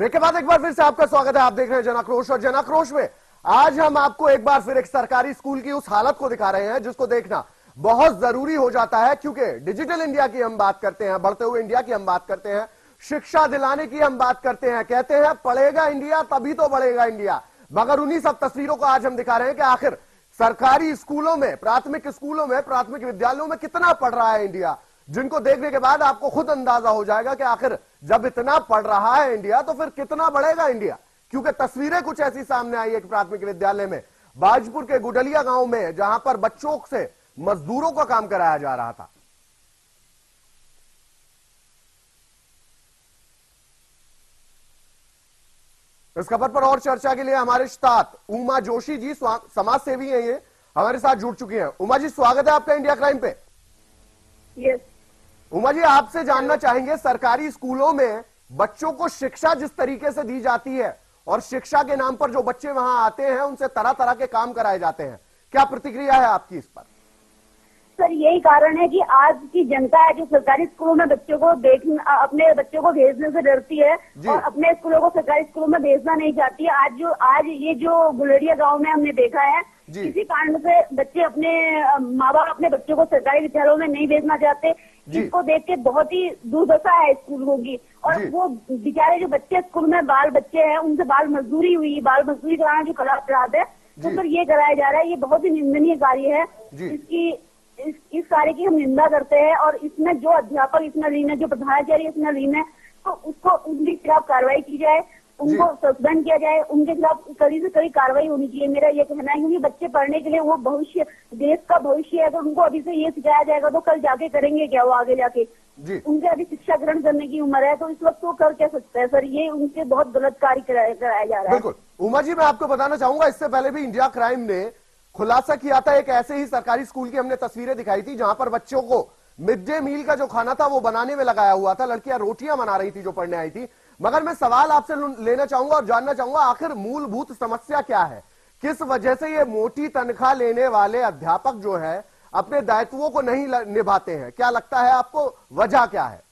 Break के बाद एक बार फिर से आपका स्वागत है। आप देख रहे हैं जनाक्रोश, और जनाक्रोश में आज हम आपको एक बार फिर एक सरकारी स्कूल की उस हालत को दिखा रहे हैं जिसको देखना बहुत जरूरी हो जाता है, क्योंकि डिजिटल इंडिया की हम बात करते हैं, बढ़ते हुए इंडिया की हम बात करते हैं, शिक्षा दिलाने की हम बात करते हैं। कहते हैं पढ़ेगा इंडिया तभी तो बढ़ेगा इंडिया, मगर उन्हीं सब तस्वीरों को आज हम दिखा रहे हैं कि आखिर सरकारी स्कूलों में, प्राथमिक स्कूलों में, प्राथमिक विद्यालयों में कितना पढ़ रहा है इंडिया, जिनको देखने के बाद आपको खुद अंदाजा हो जाएगा कि आखिर जब इतना पढ़ रहा है इंडिया तो फिर कितना बढ़ेगा इंडिया। क्योंकि तस्वीरें कुछ ऐसी सामने आई एक प्राथमिक विद्यालय में, बाजपुर के गुडलिया गांव में, जहां पर बच्चों से मजदूरों का काम कराया जा रहा था। इस खबर पर और चर्चा के लिए हमारे साथ उमा जोशी जी, समाज सेवी हैं, ये हमारे साथ जुड़ चुकी हैं। उमा जी, स्वागत है आपका इंडिया क्राइम पे। यस। उमा जी, आपसे जानना चाहेंगे, सरकारी स्कूलों में बच्चों को शिक्षा जिस तरीके से दी जाती है और शिक्षा के नाम पर जो बच्चे वहां आते हैं उनसे तरह तरह के काम कराए जाते हैं, क्या प्रतिक्रिया है आपकी इस पर? सर, यही कारण है कि आज की जनता है जो सरकारी स्कूलों में बच्चों को अपने बच्चों को भेजने से डरती है और अपने स्कूलों को सरकारी स्कूलों में भेजना नहीं चाहती है। आज ये जो गुलेरिया गांव में हमने देखा है, किसी कारण से बच्चे अपने माँ बाप अपने बच्चों को सरकारी विद्यालयों में नहीं भेजना चाहते, जिसको देख के बहुत ही दुर्दशा है स्कूलों की। और वो बेचारे जो बच्चे स्कूल में बाल बच्चे हैं, उनसे बाल मजदूरी हुई, बाल मजदूरी कराना जो कला अपराध है, तो फिर ये कराया जा रहा है। ये बहुत ही निंदनीय कार्य है। इस कार्य की हम निंदा करते हैं और इसमें जो अध्यापक इसमें लीन है, जो प्रधानाचार्य इसमें लीन है, तो उसको उनके खिलाफ कार्रवाई की जाए, उनको सस्पेंड किया जाए, उनके खिलाफ कड़ी से कड़ी कार्रवाई होनी चाहिए, मेरा ये कहना है। क्योंकि बच्चे पढ़ने के लिए, वो भविष्य, देश का भविष्य है, अगर उनको अभी से ये सिखाया जाएगा तो कल जाके करेंगे क्या वो आगे जाके? उनके अभी शिक्षा ग्रहण करने की उम्र है, तो इस वक्त वो कर क्या सकते हैं सर? ये उनसे बहुत गलत कार्य कराया जा रहा है। बिल्कुल उमा जी, मैं आपको बताना चाहूंगा, इससे पहले भी इंडिया क्राइम ने खुलासा किया था, एक ऐसे ही सरकारी स्कूल की हमने तस्वीरें दिखाई थी जहां पर बच्चों को मिड डे मील का जो खाना था वो बनाने में लगाया हुआ था, लड़कियां रोटियां बना रही थी जो पढ़ने आई थी। मगर मैं सवाल आपसे लेना चाहूंगा और जानना चाहूंगा, आखिर मूलभूत समस्या क्या है? किस वजह से ये मोटी तनख्वाह लेने वाले अध्यापक जो है अपने दायित्वों को नहीं निभाते हैं? क्या लगता है आपको, वजह क्या है?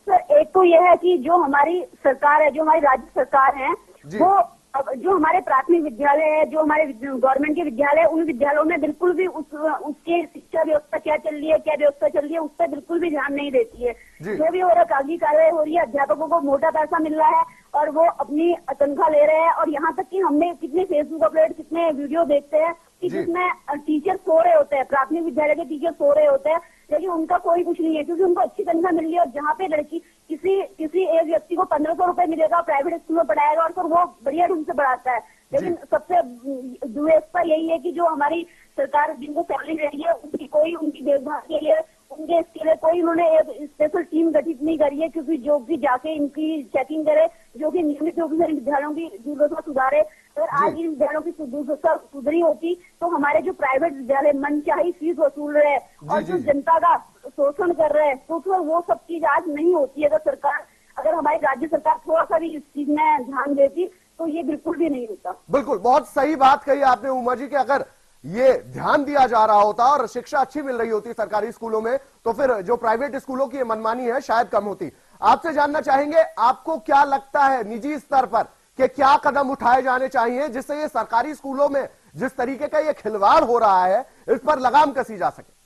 सर, एक तो यह है कि जो हमारी सरकार है, जो हमारी राज्य सरकार है, वो अब जो हमारे प्राथमिक विद्यालय है, जो हमारे गवर्नमेंट के विद्यालय, उन विद्यालयों में बिल्कुल भी उसके शिक्षा व्यवस्था क्या चल रही है, क्या व्यवस्था चल रही है, उस पर बिल्कुल भी ध्यान नहीं देती है। जो भी हो रहा है, कागजी कार्रवाई हो रही है, अध्यापकों को मोटा पैसा मिल रहा है और वो अपनी तनख्वाह ले रहे हैं। और यहाँ तक कि हमने कितने फेसबुक अपडेट, कितने वीडियो देखते हैं कि जिसमें टीचर सो रहे होते हैं, प्राथमिक विद्यालय के टीचर सो रहे होते हैं, लेकिन उनका कोई कुछ नहीं है, क्योंकि उनको अच्छी तनख्वाह मिल रही है। और जहाँ पे लड़की किसी एक व्यक्ति को 1500 रुपए मिलेगा, प्राइवेट स्कूल में पढ़ाएगा और फिर वो बढ़िया ढंग से पढ़ाता है। लेकिन सबसे दुर्व्यवस्था यही है कि जो हमारी सरकार जिनको सैलरी दे रही है, उनकी देखभाल के लिए, इसके लिए कोई उन्होंने एक स्पेशल टीम गठित नहीं करी है, क्योंकि जो कि जाके इनकी चेकिंग करे, जो कि नियमित रूप से विद्यालयों की दुर्दशा सुधारे। अगर आज इन विद्यालयों की दुर्दशा सुधरी होती तो हमारे जो प्राइवेट विद्यालय मनचाही फीस वसूल रहे और जो जनता का शोषण कर रहे हैं, तो फिर वो सब चीज आज नहीं होती। अगर हमारी राज्य सरकार थोड़ा सा भी इस चीज में ध्यान देती तो ये बिल्कुल भी नहीं होता। बिल्कुल, बहुत सही बात कही आपने उमा जी, कि अगर ये ध्यान दिया जा रहा होता और शिक्षा अच्छी मिल रही होती सरकारी स्कूलों में, तो फिर जो प्राइवेट स्कूलों की मनमानी है शायद कम होती। आपसे जानना चाहेंगे, आपको क्या लगता है निजी स्तर पर कि क्या कदम उठाए जाने चाहिए जिससे ये सरकारी स्कूलों में जिस तरीके का ये खिलवाड़ हो रहा है इस पर लगाम कसी जा सके?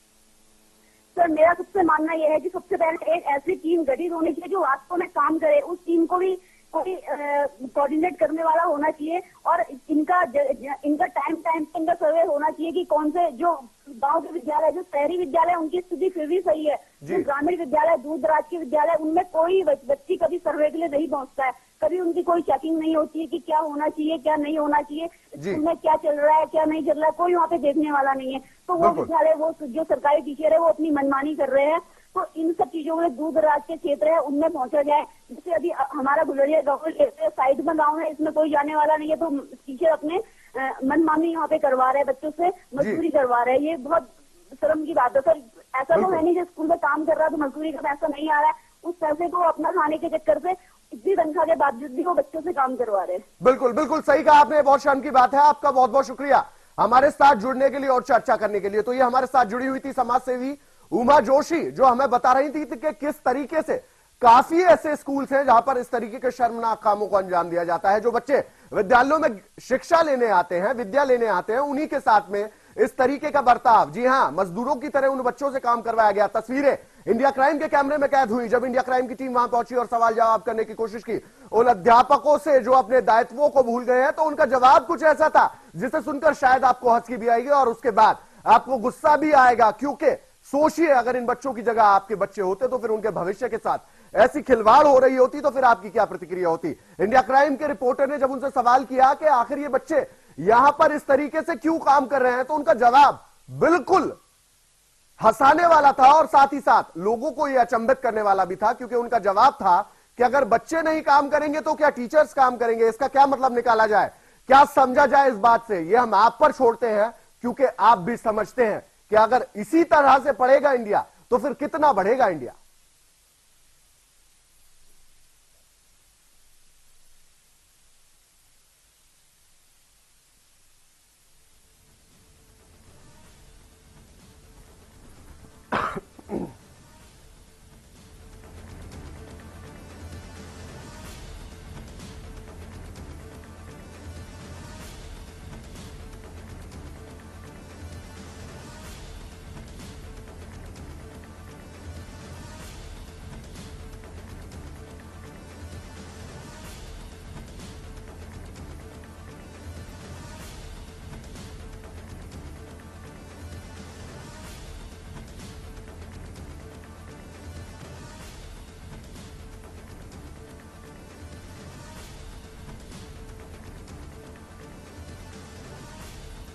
सर, मेरा सबसे मानना यह है कि सबसे पहले एक ऐसी टीम गठित होनी चाहिए जो वास्तव में काम करे। उस टीम को भी कोई कोऑर्डिनेट करने वाला होना चाहिए और इनका टाइम पे इनका सर्वे होना चाहिए कि कौन से जो गांव के विद्यालय, जो शहरी विद्यालय, उनकी स्थिति फिर भी सही है। जो ग्रामीण विद्यालय, दूर दराज के विद्यालय, उनमें कोई बच्ची कभी सर्वे के लिए नहीं पहुंचता है, कभी उनकी कोई चेकिंग नहीं होती है कि क्या होना चाहिए, क्या नहीं होना चाहिए, उनमें क्या चल रहा है, क्या नहीं चल रहा है, कोई वहाँ पे देखने वाला नहीं है। तो वो विद्यालय, वो जो सरकारी टीचर है, वो अपनी मनमानी कर रहे हैं। तो इन सब चीजों में दूर दराज के क्षेत्र है उनमें पहुंचा जाए। जैसे अभी हमारा गुलेरिया गाँव साइड में गाँव है, इसमें कोई जाने वाला नहीं है, तो टीचर अपने मनमानी यहाँ पे करवा रहे हैं, बच्चों से मजदूरी करवा रहे हैं। ये बहुत शर्म की बात है सर। ऐसा तो है नहीं जो स्कूल में काम कर रहा है तो मजदूरी का पैसा नहीं आ रहा है, उस पैसे को अपना खाने के चक्कर से इतनी तनख्वाह के बावजूद भी वो बच्चों से काम करवा रहे हैं। बिल्कुल बिल्कुल सही कहा आपने, बहुत शर्म की बात है। आपका बहुत बहुत शुक्रिया हमारे साथ जुड़ने के लिए और चर्चा करने के लिए। तो ये हमारे साथ जुड़ी हुई थी समाज सेवी उमा जोशी, जो हमें बता रही थी कि किस तरीके से काफी ऐसे स्कूल्स हैं जहां पर इस तरीके के शर्मनाक कामों को अंजाम दिया जाता है। जो बच्चे विद्यालयों में शिक्षा लेने आते हैं, विद्या लेने आते हैं, उन्हीं के साथ में इस तरीके का बर्ताव, जी हां, मजदूरों की तरह उन बच्चों से काम करवाया गया। तस्वीरें इंडिया क्राइम के कैमरे में कैद हुई जब इंडिया क्राइम की टीम वहां पहुंची और सवाल जवाब करने की कोशिश की उन अध्यापकों से जो अपने दायित्वों को भूल गए हैं। तो उनका जवाब कुछ ऐसा था जिसे सुनकर शायद आपको हंसी भी आएगी और उसके बाद आपको गुस्सा भी आएगा, क्योंकि सोचिए अगर इन बच्चों की जगह आपके बच्चे होते तो फिर उनके भविष्य के साथ ऐसी खिलवाड़ हो रही होती तो फिर आपकी क्या प्रतिक्रिया होती। इंडिया क्राइम के रिपोर्टर ने जब उनसे सवाल किया कि आखिर ये बच्चे यहां पर इस तरीके से क्यों काम कर रहे हैं, तो उनका जवाब बिल्कुल हंसाने वाला था और साथ ही साथ लोगों को यह अचंभित करने वाला भी था, क्योंकि उनका जवाब था कि अगर बच्चे नहीं काम करेंगे तो क्या टीचर्स काम करेंगे। इसका क्या मतलब निकाला जाए, क्या समझा जाए इस बात से, यह हम आप पर छोड़ते हैं, क्योंकि आप भी समझते हैं कि अगर इसी तरह से पढ़ेगा इंडिया तो फिर कितना बढ़ेगा इंडिया।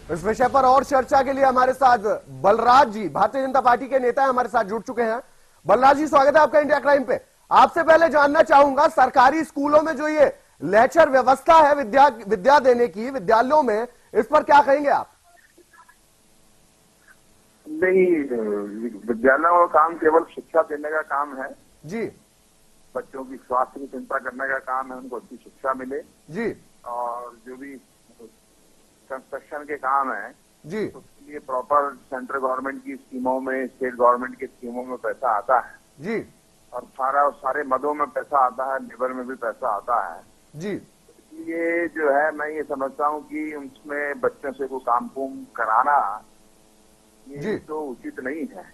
इस विषय पर और चर्चा के लिए हमारे साथ बलराज जी, भारतीय जनता पार्टी के नेता, हमारे साथ जुड़ चुके हैं। बलराज जी, स्वागत है आपका इंडिया क्राइम पे। आपसे पहले जानना चाहूंगा, सरकारी स्कूलों में जो ये लेक्चर व्यवस्था है विद्या देने की विद्यालयों में, इस पर क्या कहेंगे आप? नहीं, विद्यालयों का काम केवल शिक्षा देने का काम है जी। बच्चों की स्वास्थ्य की चिंता करने का काम है, उनको अच्छी शिक्षा मिले जी। और जो भी कंस्ट्रक्शन के काम है जी, उसके लिए प्रॉपर सेंट्रल गवर्नमेंट की स्कीमों में, स्टेट गवर्नमेंट की स्कीमों में पैसा आता है जी। और सारे मदों में पैसा आता है, लेबर में भी पैसा आता है जी। ये जो है, मैं ये समझता हूँ कि उसमें बच्चों से कोई काम कुम कराना ये तो उचित नहीं है।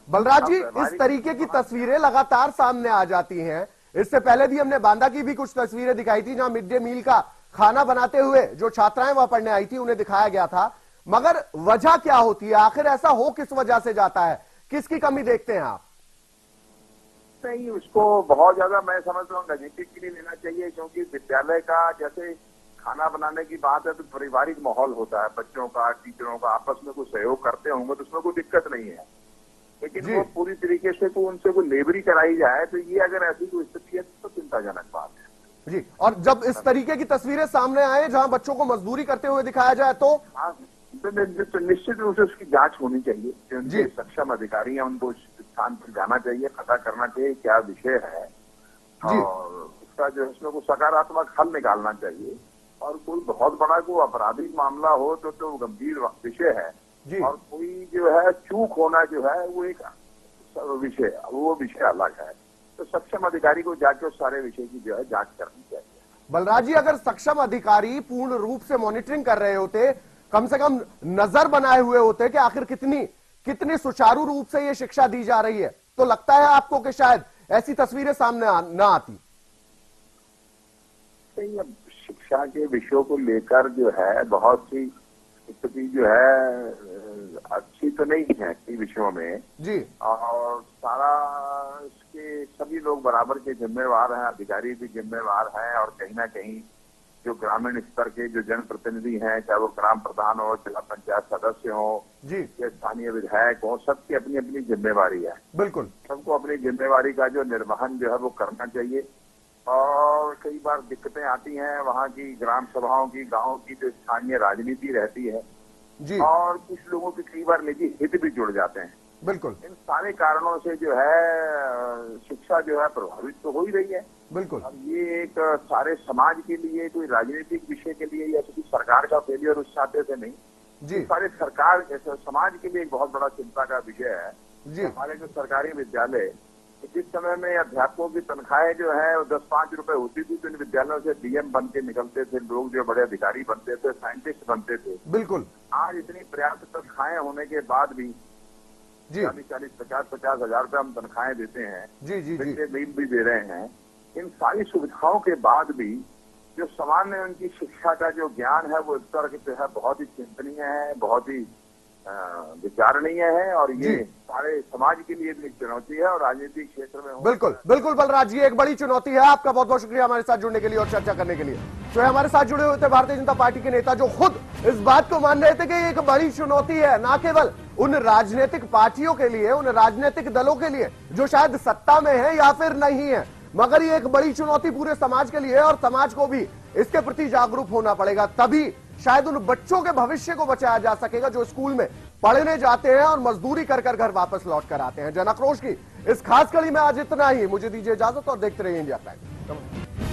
बलराज जी, इस तरीके की तस्वीरें लगातार सामने आ जाती हैं। इससे पहले भी हमने बांदा की भी कुछ तस्वीरें दिखाई थी जहां मिड डे मील का खाना बनाते हुए जो छात्राएं वहां पढ़ने आई थी उन्हें दिखाया गया था। मगर वजह क्या होती है, आखिर ऐसा हो किस वजह से जाता है, किसकी कमी देखते हैं आप? नहीं, उसको बहुत ज्यादा मैं समझता हूँ राजनीतिक के लिए लेना चाहिए, क्योंकि विद्यालय का जैसे खाना बनाने की बात है तो पारिवारिक माहौल होता है, बच्चों का, टीचरों का आपस में कुछ सहयोग करते होंगे तो उसमें कोई दिक्कत नहीं है। लेकिन वो पूरी तरीके से उनसे कोई लेबरी कराई जाए तो ये अगर ऐसी कोई स्थिति है तो चिंताजनक बात है जी। और जब इस तरीके की तस्वीरें सामने आए जहां बच्चों को मजदूरी करते हुए दिखाया जाए तो निश्चित रूप से उसकी जांच होनी चाहिए। जो सक्षम अधिकारी हैं उनको स्थान पर जाना चाहिए, पता करना चाहिए क्या विषय है और उसका जो उसमें कोई सकारात्मक हल निकालना चाहिए। और कोई बहुत बड़ा कोई आपराधिक मामला हो तो गंभीर विषय है और कोई जो है चूक होना जो है वो एक विषय अलग है। तो सक्षम अधिकारी को जाके उस सारे विषय की जो है जांच करनी चाहिए। बलराज जी, अगर सक्षम अधिकारी पूर्ण रूप से मॉनिटरिंग कर रहे होते, कम से कम नजर बनाए हुए होते कि आखिर कितनी सुचारू रूप से ये शिक्षा दी जा रही है, तो लगता है आपको कि शायद ऐसी तस्वीरें सामने ना आती। अब शिक्षा के विषयों को लेकर जो है बहुत सी स्थिति जो है अच्छी तो नहीं है कई विषयों में जी। और सारा इसके सभी लोग बराबर के जिम्मेवार हैं, अधिकारी भी जिम्मेवार हैं और कहीं ना कहीं जो ग्रामीण स्तर के जो जनप्रतिनिधि हैं, चाहे वो ग्राम प्रधान हो, जिला पंचायत सदस्य हो जी, या स्थानीय विधायक हो, सबकी अपनी अपनी जिम्मेवारी है। बिल्कुल, सबको अपनी जिम्मेवारी का जो निर्वहन जो है वो करना चाहिए। और कई बार दिक्कतें आती हैं वहाँ की ग्राम सभाओं की, गाँव की जो स्थानीय राजनीति रहती है जी। और कुछ लोगों के कई बार निजी हित भी जुड़ जाते हैं। बिल्कुल, इन सारे कारणों से जो है शिक्षा जो है प्रभावित तो हो ही रही है। बिल्कुल। अब ये एक सारे समाज के लिए कोई राजनीतिक विषय के लिए या किसी सरकार का फेलियर उस नाते से नहीं जी, सारे सरकार समाज के लिए एक बहुत बड़ा चिंता का विषय है जी। हमारे जो सरकारी विद्यालय जिस समय में अध्यापकों की तनख्वाहें जो है वो 10-5 रुपए होती थी, तो इन विद्यालयों से डीएम बन के निकलते थे लोग, जो बड़े अधिकारी बनते थे, साइंटिस्ट बनते थे। बिल्कुल। आज इतनी पर्याप्त तनख्वाहें होने के बाद भी 40-40, 50-50 हजार रुपए हम तनख्वाहें देते हैं, जी जी जी, मील भी दे रहे हैं। इन सारी सुविधाओं के बाद भी जो सामान्य उनकी शिक्षा का जो ज्ञान है वो इस तरह के है बहुत ही चिंतनीय है, बहुत ही विचारणीय है, और ये सारे समाज के लिए भी एक चुनौती है और राजनीतिक क्षेत्र में। बिल्कुल बिल्कुल बलराज जी, एक बड़ी चुनौती है। आपका बहुत बहुत शुक्रिया हमारे साथ जुड़ने के लिए और चर्चा करने के लिए। तो हमारे साथ जुड़े हुए थे भारतीय जनता पार्टी के नेता जो खुद इस बात को मान रहे थे कि एक बड़ी चुनौती है, ना केवल उन राजनीतिक पार्टियों के लिए, उन राजनीतिक दलों के लिए जो शायद सत्ता में है या फिर नहीं है, मगर ये एक बड़ी चुनौती पूरे समाज के लिए है और समाज को भी इसके प्रति जागरूक होना पड़ेगा। तभी शायद उन बच्चों के भविष्य को बचाया जा सकेगा जो स्कूल में पढ़ने जाते हैं और मजदूरी कर कर घर वापस लौट कर आते हैं। जन आक्रोश की इस खास कड़ी में आज इतना ही। मुझे दीजिए इजाजत और देखते रहिए इंडिया प्राइम।